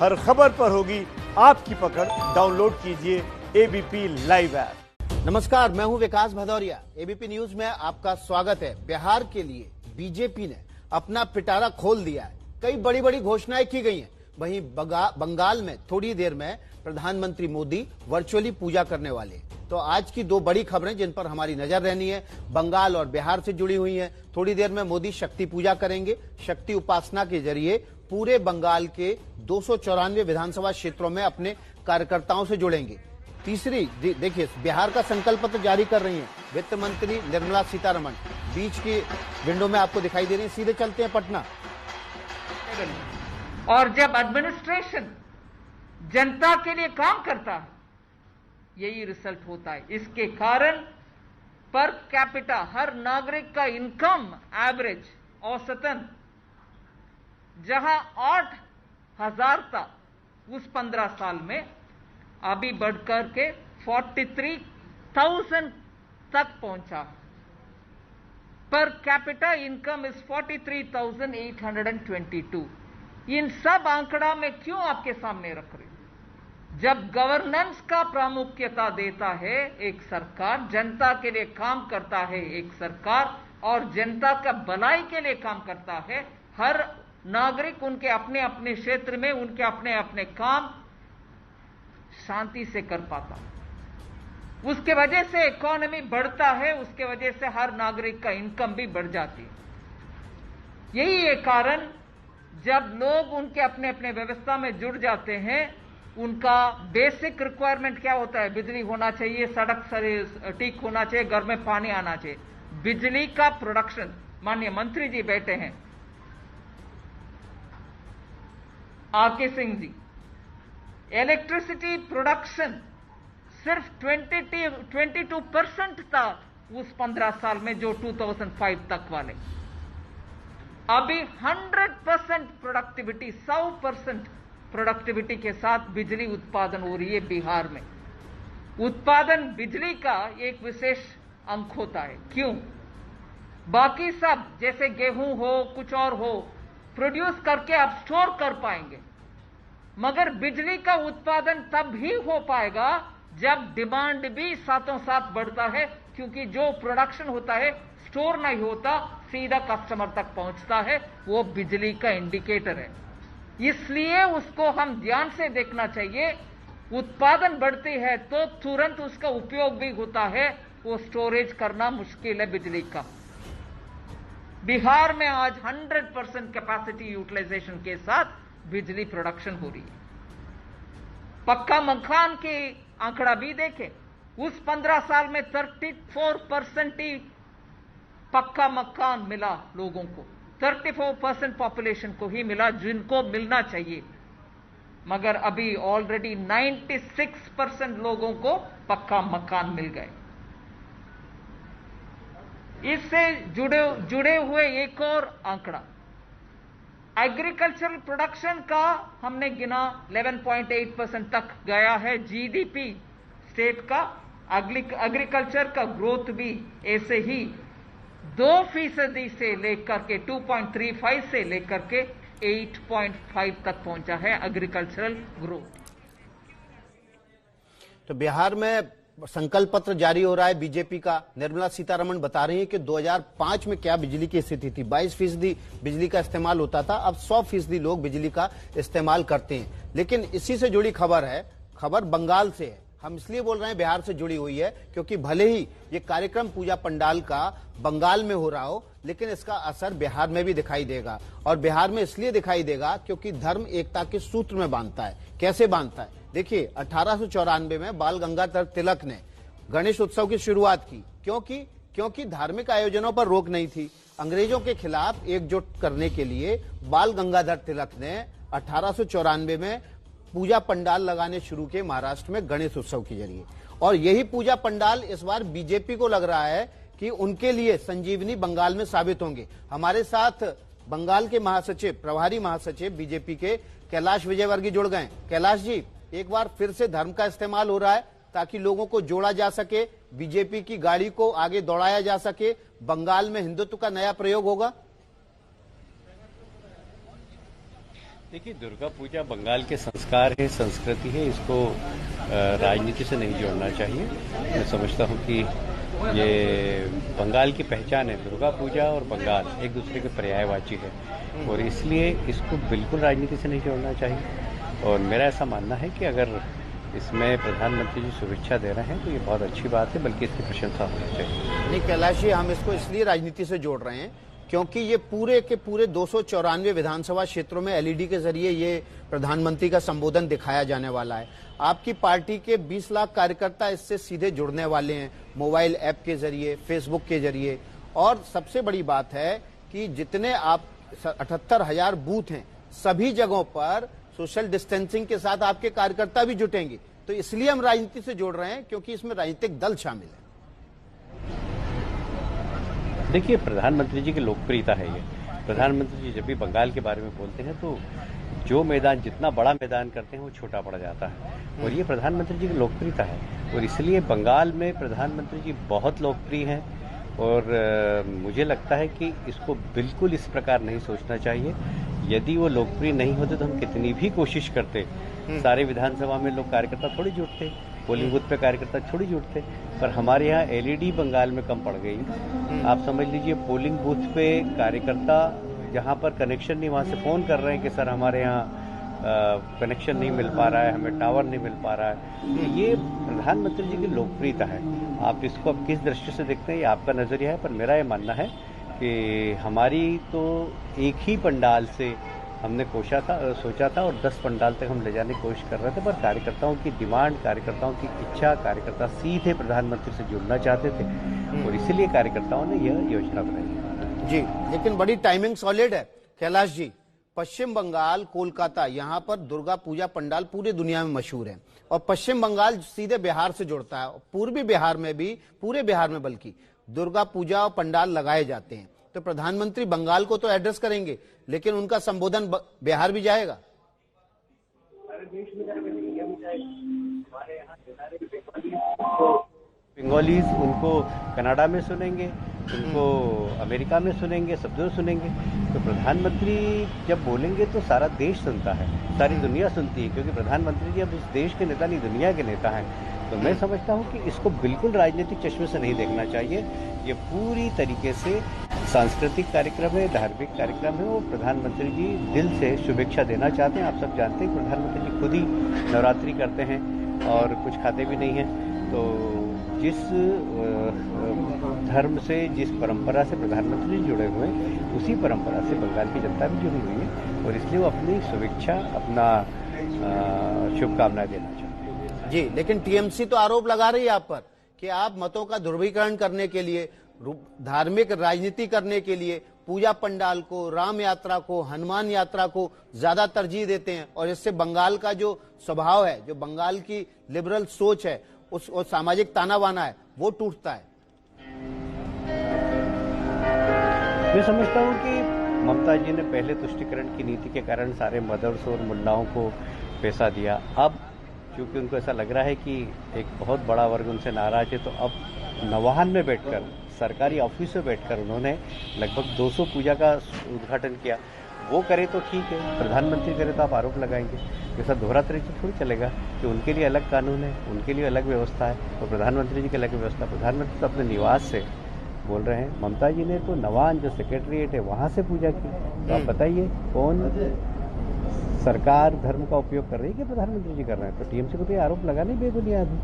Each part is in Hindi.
हर खबर पर होगी आपकी पकड़। डाउनलोड कीजिए एबीपी लाइव ऐप। नमस्कार, मैं हूं विकास भदौरिया। एबीपी न्यूज में आपका स्वागत है। बिहार के लिए बीजेपी ने अपना पिटारा खोल दिया है। कई बड़ी बड़ी घोषणाएं की गई हैं। वहीं बंगाल में थोड़ी देर में प्रधानमंत्री मोदी वर्चुअली पूजा करने वाले हैं। तो आज की दो बड़ी खबरें जिन पर हमारी नजर रहनी है, बंगाल और बिहार से जुड़ी हुई हैं। थोड़ी देर में मोदी शक्ति पूजा करेंगे। शक्ति उपासना के जरिए पूरे बंगाल के 294 विधानसभा क्षेत्रों में अपने कार्यकर्ताओं से जुड़ेंगे। तीसरी, देखिए, बिहार का संकल्प पत्र जारी कर रही हैं वित्त मंत्री निर्मला सीतारमण। बीच की विंडो में आपको दिखाई दे रही है। सीधे चलते हैं पटना। और जब एडमिनिस्ट्रेशन जनता के लिए काम करता है, यही रिजल्ट होता है। इसके कारण पर कैपिटा हर नागरिक का इनकम एवरेज औसतन जहां 8,000 था उस 15 साल में, अभी बढ़कर के 43,000 तक पहुंचा। Per capita income is 43,822। इन सब आंकड़ा में क्यों आपके सामने रख रही हूं? जब गवर्नेंस का प्रामुख्यता देता है एक सरकार, जनता के लिए काम करता है एक सरकार, और जनता का भलाई के लिए काम करता है, हर नागरिक उनके अपने अपने क्षेत्र में उनके अपने अपने काम शांति से कर पाता, उसके वजह से इकोनॉमी बढ़ता है, उसके वजह से हर नागरिक का इनकम भी बढ़ जाती है। यही एक कारण, जब लोग उनके अपने अपने व्यवस्था में जुड़ जाते हैं, उनका बेसिक रिक्वायरमेंट क्या होता है? बिजली होना चाहिए, सड़क ठीक होना चाहिए, घर में पानी आना चाहिए। बिजली का प्रोडक्शन, माननीय मंत्री जी बैठे हैं, R K Singh ji, electricity production सिर्फ 22% था उस 15 साल में, जो 2005 तक वाले। अभी 100% प्रोडक्टिविटी, 100% प्रोडक्टिविटी के साथ बिजली उत्पादन हो रही है बिहार में। उत्पादन बिजली का एक विशेष अंक होता है। क्यों? बाकी सब जैसे गेहूं हो, कुछ और हो, प्रोड्यूस करके आप स्टोर कर पाएंगे, मगर बिजली का उत्पादन तब ही हो पाएगा जब डिमांड भी साथों साथ बढ़ता है, क्योंकि जो प्रोडक्शन होता है स्टोर नहीं होता, सीधा कस्टमर तक पहुंचता है, वो बिजली का इंडिकेटर है। इसलिए उसको हम ध्यान से देखना चाहिए। उत्पादन बढ़ती है तो तुरंत उसका उपयोग भी होता है, वो स्टोरेज करना मुश्किल है बिजली का। बिहार में आज 100% कैपेसिटी यूटिलाइजेशन के साथ बिजली प्रोडक्शन हो रही है। पक्का मकान के आंकड़ा भी देखें, उस 15 साल में 34% ही पक्का मकान मिला लोगों को। 34% पॉपुलेशन को ही मिला जिनको मिलना चाहिए, मगर अभी ऑलरेडी 96% लोगों को पक्का मकान मिल गए। इससे जुड़े हुए एक और आंकड़ा, एग्रीकल्चरल प्रोडक्शन का हमने गिना 11.8% तक गया है। जीडीपी स्टेट का, एग्रीकल्चर का ग्रोथ भी ऐसे ही 2% से लेकर के 2.35 से लेकर के 8.5 तक पहुंचा है एग्रीकल्चरल ग्रोथ। तो बिहार में संकल्प पत्र जारी हो रहा है बीजेपी का। निर्मला सीतारमण बता रही है कि 2005 में क्या बिजली की स्थिति थी। 22% बिजली का इस्तेमाल होता था, अब 100% लोग बिजली का इस्तेमाल करते हैं। लेकिन इसी से जुड़ी खबर है, खबर बंगाल से है। हम इसलिए बोल रहे हैं बिहार से जुड़ी हुई है क्योंकि भले ही ये कार्यक्रम पूजा पंडाल का बंगाल में हो रहा हो, लेकिन इसका असर बिहार में भी दिखाई देगा। और बिहार में इसलिए दिखाई देगा क्योंकि धर्म एकता के सूत्र में बांधता है। कैसे बांधता है? देखिए, 1894 में बाल गंगाधर तिलक ने गणेश उत्सव की शुरुआत की। क्योंकि धार्मिक आयोजनों पर रोक नहीं थी। अंग्रेजों के खिलाफ एकजुट करने के लिए बाल गंगाधर तिलक ने 1894 में पूजा पंडाल लगाने शुरू किए महाराष्ट्र में गणेश उत्सव के जरिए। और यही पूजा पंडाल इस बार बीजेपी को लग रहा है कि उनके लिए संजीवनी बंगाल में साबित होंगे। हमारे साथ बंगाल के महासचिव, प्रभारी महासचिव बीजेपी के कैलाश विजयवर्गीय जुड़ गए। कैलाश जी, एक बार फिर से धर्म का इस्तेमाल हो रहा है ताकि लोगों को जोड़ा जा सके, बीजेपी की गाड़ी को आगे दौड़ाया जा सके। बंगाल में हिंदुत्व का नया प्रयोग होगा। देखिए, दुर्गा पूजा बंगाल के संस्कार है, संस्कृति है, इसको राजनीति से नहीं जोड़ना चाहिए। मैं समझता हूँ कि ये बंगाल की पहचान है। दुर्गा पूजा और बंगाल एक दूसरे के पर्यायवाची है और इसलिए इसको बिल्कुल राजनीति से नहीं जोड़ना चाहिए। और मेरा ऐसा मानना है कि अगर इसमें प्रधानमंत्री जी शुभेच्छा दे रहे हैं तो ये बहुत अच्छी बात है, बल्कि इसकी प्रशंसा होनी चाहिए। नहीं कैलाश जी, हम इसको इसलिए राजनीति से जोड़ रहे हैं क्योंकि ये पूरे के पूरे 294 विधानसभा क्षेत्रों में एलईडी के जरिए ये प्रधानमंत्री का संबोधन दिखाया जाने वाला है। आपकी पार्टी के 20 लाख कार्यकर्ता इससे सीधे जुड़ने वाले हैं, मोबाइल ऐप के जरिए, फेसबुक के जरिए। और सबसे बड़ी बात है कि जितने आप 78,000 बूथ हैं, सभी जगहों पर सोशल डिस्टेंसिंग के साथ आपके कार्यकर्ता भी जुटेंगे। तो इसलिए हम राजनीति से जोड़ रहे हैं क्योंकि इसमें राजनीतिक दल शामिल है। देखिए, प्रधानमंत्री जी की लोकप्रियता है ये। प्रधानमंत्री जी जब भी बंगाल के बारे में बोलते हैं तो जो मैदान, जितना बड़ा मैदान करते हैं वो छोटा पड़ जाता है और ये प्रधानमंत्री जी की लोकप्रियता है और इसलिए बंगाल में प्रधानमंत्री जी बहुत लोकप्रिय हैं। और मुझे लगता है कि इसको बिल्कुल इस प्रकार नहीं सोचना चाहिए। यदि वो लोकप्रिय नहीं होते तो हम कितनी भी कोशिश करते, सारे विधानसभा में लोग कार्यकर्ता थोड़ी जुटते, पोलिंग बूथ पे कार्यकर्ता थोड़ी जुटते। पर हमारे यहाँ एलईडी बंगाल में कम पड़ गई। आप समझ लीजिए, पोलिंग बूथ पे कार्यकर्ता जहाँ पर कनेक्शन नहीं, वहाँ से फोन कर रहे हैं कि सर हमारे यहाँ कनेक्शन नहीं मिल पा रहा है, हमें टावर नहीं मिल पा रहा है। ये प्रधानमंत्री जी की लोकप्रियता है। आप इसको अब किस दृष्टि से देखते हैं ये आपका नजरिया है, पर मेरा ये मानना है कि हमारी तो एक ही पंडाल से हमने सोचा था और 10 पंडाल तक हम ले जाने की कोशिश कर रहे थे। पर कार्यकर्ताओं की डिमांड, कार्यकर्ताओं की इच्छा, कार्यकर्ता सीधे प्रधानमंत्री से जुड़ना चाहते थे और इसीलिए कार्यकर्ताओं ने यह योजना बनाई जी। लेकिन बड़ी टाइमिंग सॉलिड है कैलाश जी। पश्चिम बंगाल, कोलकाता, यहाँ पर दुर्गा पूजा पंडाल पूरी दुनिया में मशहूर है और पश्चिम बंगाल सीधे बिहार से जुड़ता है। पूर्वी बिहार में भी, पूरे बिहार में बल्कि दुर्गा पूजा और पंडाल लगाए जाते हैं। तो प्रधानमंत्री बंगाल को तो एड्रेस करेंगे लेकिन उनका संबोधन बिहार भी जाएगा। बंगालीज उनको कनाडा में सुनेंगे, उनको अमेरिका में सुनेंगे, सब जगह सुनेंगे। तो प्रधानमंत्री जब बोलेंगे तो सारा देश सुनता है, सारी दुनिया सुनती है, क्योंकि प्रधानमंत्री जी अब इस देश के नेता नहीं, दुनिया के नेता हैं। तो मैं समझता हूं कि इसको बिल्कुल राजनीतिक चश्मे से नहीं देखना चाहिए। ये पूरी तरीके से सांस्कृतिक कार्यक्रम है, धार्मिक कार्यक्रम है। वो प्रधानमंत्री जी दिल से शुभेच्छा देना चाहते हैं। आप सब जानते हैं प्रधानमंत्री जी खुद ही नवरात्रि करते हैं और कुछ खाते भी नहीं हैं। तो जिस धर्म से, जिस परंपरा से प्रधानमंत्री जुड़े हुए हैं, उसी परंपरा से बंगाल की जनता भी जुड़ी हुई है और इसलिए वो अपनी शुभेच्छा, अपना शुभकामनाएं देना चाहते हैं। जी, लेकिन टीएमसी तो आरोप लगा रही है आप पर कि आप मतों का ध्रुवीकरण करने के लिए, धार्मिक राजनीति करने के लिए पूजा पंडाल को, राम यात्रा को, हनुमान यात्रा को ज्यादा तरजीह देते हैं और इससे बंगाल का जो स्वभाव है, जो बंगाल की लिबरल सोच है, उस सामाजिक ताना बाना है, वो टूटता है। मैं समझता हूं कि ममता जी ने पहले तुष्टिकरण की नीति के कारण सारे मदरसों और मुल्लाओं को पैसा दिया। अब क्योंकि उनको ऐसा लग रहा है कि एक बहुत बड़ा वर्ग उनसे नाराज है, तो अब नवाहन में बैठकर, सरकारी ऑफिस में बैठकर उन्होंने लगभग 200 पूजा का उद्घाटन किया। वो करे तो ठीक है, प्रधानमंत्री करे तो आप आरोप लगाएंगे। ऐसा दोहरा तरीका थोड़ी चलेगा कि उनके लिए अलग कानून है, उनके लिए अलग व्यवस्था है और प्रधानमंत्री जी की अलग व्यवस्था। प्रधानमंत्री तो अपने निवास से बोल रहे हैं। ममता जी ने तो नवान जो सेक्रेटरीट है वहां से पूजा की। तो आप बताइए कौन सरकार धर्म का उपयोग कर रही है कि प्रधानमंत्री जी कर रहे हैं? तो टीएमसी को तो ये आरोप लगाने बेबुनियाद है।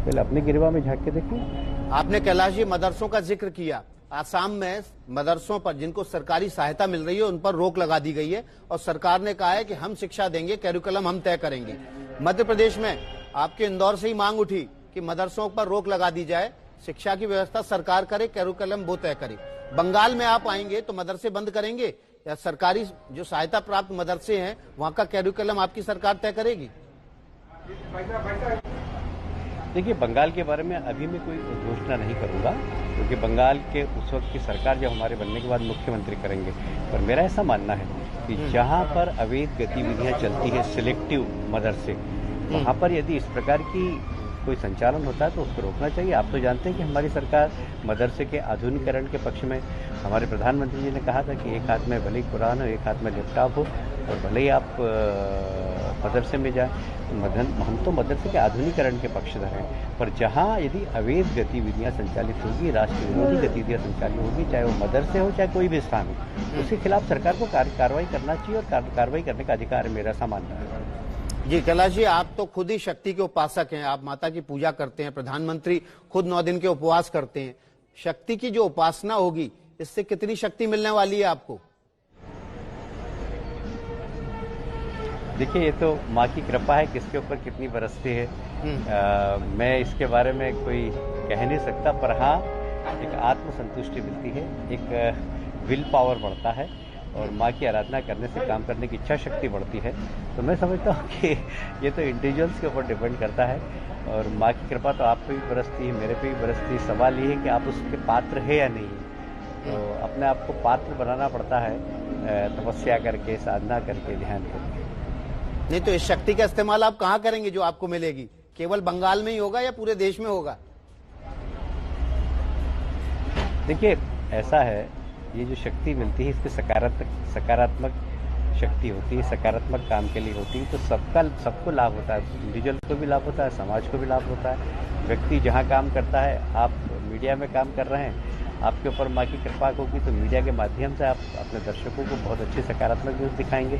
पहले अपने गिरवा में झांक के देखिए। आपने कैलाश जी मदरसों का जिक्र किया। आसाम में मदरसों पर जिनको सरकारी सहायता मिल रही है उन पर रोक लगा दी गई है और सरकार ने कहा है कि हम शिक्षा देंगे, कैरिकुलम हम तय करेंगे। मध्य प्रदेश में आपके इंदौर से ही मांग उठी कि मदरसों पर रोक लगा दी जाए, शिक्षा की व्यवस्था सरकार करे, कैरिकुलम वो तय करे। बंगाल में आप आएंगे तो मदरसे बंद करेंगे या सरकारी जो सहायता प्राप्त मदरसे हैं वहां का कैरिकुलम आपकी सरकार तय करेगी? देखिए, बंगाल के बारे में अभी मैं कोई घोषणा नहीं करूंगा क्योंकि बंगाल के उस वक्त की सरकार जब हमारे बनने के बाद मुख्यमंत्री करेंगे। पर मेरा ऐसा मानना है कि जहां पर अवैध गतिविधियां चलती है, सिलेक्टिव मदरसे, वहां पर यदि इस प्रकार की कोई संचालन होता है तो उसको रोकना चाहिए। आप तो जानते हैं कि हमारी सरकार मदरसे के आधुनिकीकरण के पक्ष में, हमारे प्रधानमंत्री जी ने कहा था कि एक हाथ में भले कुरान हो, एक हाथ में लैपटॉप हो, और भले ही आप मदरसे में जाएं, हम तो मदरसे के आधुनिकीकरण के पक्षधर हैं, पर जहाँ यदि अवैध गतिविधियाँ संचालित होगी, राष्ट्र विरोधी गतिविधियाँ संचालित होगी, चाहे वो मदरसे हो चाहे कोई भी स्थान हो, उसके खिलाफ सरकार को कार्रवाई करना चाहिए और कार्रवाई करने का अधिकार है, मेरा ऐसा मानना है। जी कैलाश जी, आप तो खुद ही शक्ति के उपासक हैं, आप माता की पूजा करते हैं, प्रधानमंत्री खुद 9 दिन के उपवास करते हैं। शक्ति की जो उपासना होगी, इससे कितनी शक्ति मिलने वाली है आपको? देखिए, ये तो माँ की कृपा है, किसके ऊपर कितनी बरसती है, मैं इसके बारे में कोई कह नहीं सकता, पर हाँ एक आत्मसंतुष्टि मिलती है, एक विल पावर बढ़ता है और माँ की आराधना करने से काम करने की इच्छा शक्ति बढ़ती है। तो मैं समझता हूँ कि ये तो इंडिविजुअल्स के ऊपर डिपेंड करता है और माँ की कृपा तो आप पे भी बरसती है, मेरे पे भी बरसती है। सवाल ये है कि आप उसके पात्र है या नहीं है। तो अपने आप को पात्र बनाना पड़ता है, तपस्या करके, साधना करके, ध्यान करके। नहीं तो इस शक्ति का इस्तेमाल आप कहाँ करेंगे जो आपको मिलेगी? केवल बंगाल में ही होगा या पूरे देश में होगा? देखिए, ऐसा है, ये जो शक्ति मिलती है इसकी सकारात्मक शक्ति होती है, सकारात्मक काम के लिए होती है, तो सबको लाभ होता है, इंडिविजुअल को भी लाभ होता है, समाज को भी लाभ होता है। व्यक्ति जहाँ काम करता है, आप मीडिया में काम कर रहे हैं, आपके ऊपर माँ की कृपा होगी तो मीडिया के माध्यम से आप अपने दर्शकों को बहुत अच्छी सकारात्मक न्यूज़ दिखाएंगे।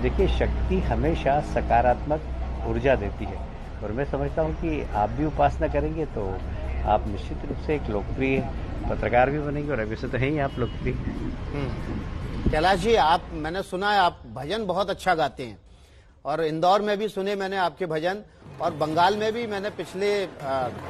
देखिए, शक्ति हमेशा सकारात्मक ऊर्जा देती है और मैं समझता हूँ कि आप भी उपासना करेंगे तो आप निश्चित रूप से एक लोकप्रिय पत्रकार भी बनेंगे और अभी से तो है ही आप लोकप्रिय। कैलाश जी, मैंने सुना है आप भजन बहुत अच्छा गाते हैं और इंदौर में भी सुने मैंने आपके भजन, और बंगाल में भी मैंने पिछले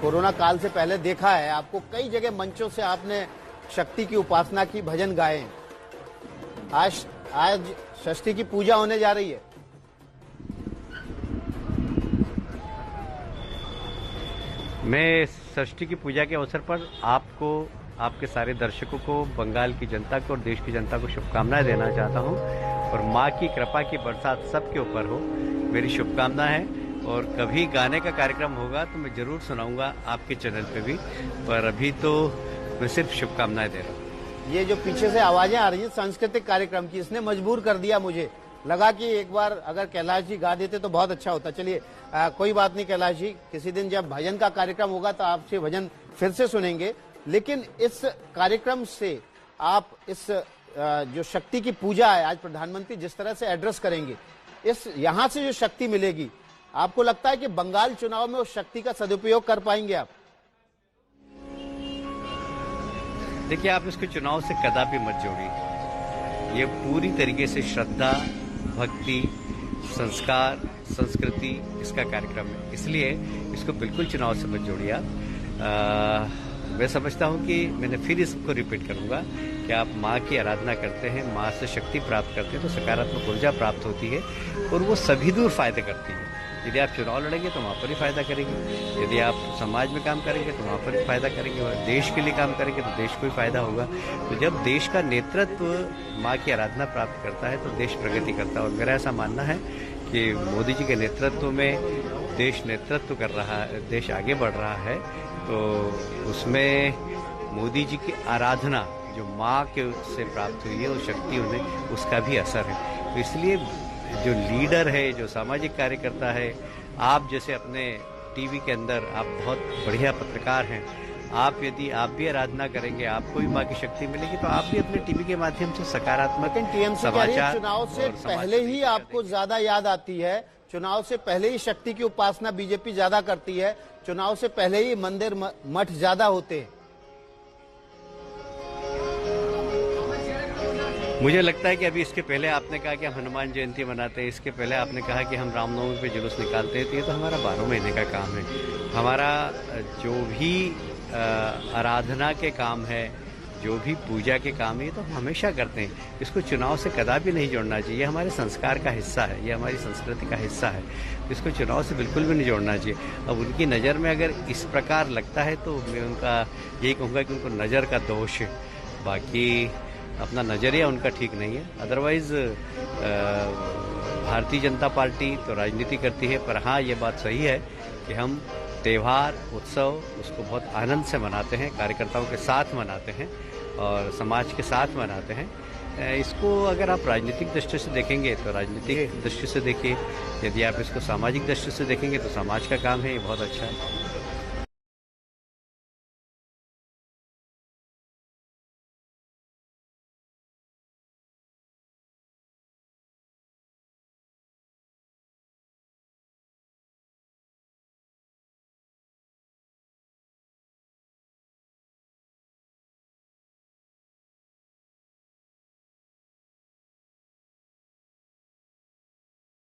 कोरोना काल से पहले देखा है आपको कई जगह मंचों से आपने शक्ति की उपासना की, भजन गाए हैं। आज षष्ठी की पूजा होने जा रही है। मैं षष्ठी की पूजा के अवसर पर आपको, आपके सारे दर्शकों को, बंगाल की जनता को और देश की जनता को शुभकामनाएं देना चाहता हूं और माँ की कृपा की बरसात सबके ऊपर हो, मेरी शुभकामना है। और कभी गाने का कार्यक्रम होगा तो मैं जरूर सुनाऊंगा आपके चैनल पे भी, पर अभी तो मैं सिर्फ शुभकामनाएं दे रहा हूँ। ये जो पीछे से आवाजें आ रही है सांस्कृतिक कार्यक्रम की, इसने मजबूर कर दिया मुझे, लगा कि एक बार अगर कैलाश जी गा देते तो बहुत अच्छा होता। चलिए कोई बात नहीं कैलाश जी, किसी दिन जब भजन का कार्यक्रम होगा तो आपसे भजन फिर से सुनेंगे, लेकिन इस कार्यक्रम से आप इस जो शक्ति की पूजा है, आज प्रधानमंत्री जिस तरह से एड्रेस करेंगे, इस यहाँ से जो शक्ति मिलेगी, आपको लगता है कि बंगाल चुनाव में उस शक्ति का सदुपयोग कर पाएंगे आप? देखिए, आप इसको चुनाव से कदापि मत जोड़िए। ये पूरी तरीके से श्रद्धा, भक्ति, संस्कार, संस्कृति इसका कार्यक्रम है, इसलिए इसको बिल्कुल चुनाव से मत जोड़िए आप। मैं समझता हूं कि मैंने फिर इसको रिपीट करूंगा कि आप माँ की आराधना करते हैं, माँ से शक्ति प्राप्त करते हैं तो सकारात्मक ऊर्जा प्राप्त होती है और वो सभी दूर फायदे करती है। यदि आप चुनाव लड़ेंगे तो वहाँ पर ही फायदा करेंगे, यदि आप समाज में काम करेंगे तो वहाँ पर ही फायदा करेंगे, और देश के लिए काम करेंगे तो देश को ही फायदा होगा। तो जब देश का नेतृत्व माँ की आराधना प्राप्त करता है तो देश प्रगति करता है और मेरा ऐसा मानना है कि मोदी जी के नेतृत्व में देश नेतृत्व कर रहा है, देश आगे बढ़ रहा है, तो उसमें मोदी जी की आराधना जो माँ के से प्राप्त हुई है, वो शक्ति उन्हें, उसका भी असर है। तो इसलिए जो लीडर है, जो सामाजिक कार्यकर्ता है, आप जैसे अपने टीवी के अंदर आप बहुत बढ़िया पत्रकार हैं, यदि आप भी आराधना करेंगे, आपको भी माँ की शक्ति मिलेगी, तो आप भी अपने टीवी के माध्यम से सकारात्मक समाचार। चुनाव से पहले ही आपको ज्यादा याद आती है, चुनाव से पहले ही शक्ति की उपासना बीजेपी ज्यादा करती है, चुनाव से पहले ही मंदिर मठ ज्यादा होते हैं। मुझे लगता है कि अभी इसके पहले आपने कहा कि हम हनुमान जयंती मनाते हैं, इसके पहले आपने कहा कि हम रामनवमी पे जुलूस निकालते हैं, तो ये तो हमारा 12 महीने का काम है। हमारा जो भी आराधना के काम है, जो भी पूजा के काम है, ये तो हम हमेशा करते हैं। इसको चुनाव से कदापि नहीं जोड़ना चाहिए, हमारे संस्कार का हिस्सा है, ये हमारी संस्कृति का हिस्सा है, इसको चुनाव से बिल्कुल भी नहीं जोड़ना चाहिए। अब उनकी नज़र में अगर इस प्रकार लगता है तो मैं उनका यही कहूँगा कि उनको नज़र का दोष है, बाकी अपना नज़रिया उनका ठीक नहीं है। अदरवाइज भारतीय जनता पार्टी तो राजनीति करती है, पर हाँ ये बात सही है कि हम त्यौहार, उत्सव उसको बहुत आनंद से मनाते हैं, कार्यकर्ताओं के साथ मनाते हैं और समाज के साथ मनाते हैं। इसको अगर आप राजनीतिक दृष्टि से देखेंगे तो राजनीतिक दृष्टि से देखिए, यदि आप इसको सामाजिक दृष्टि से देखेंगे तो समाज का काम है, ये बहुत अच्छा है।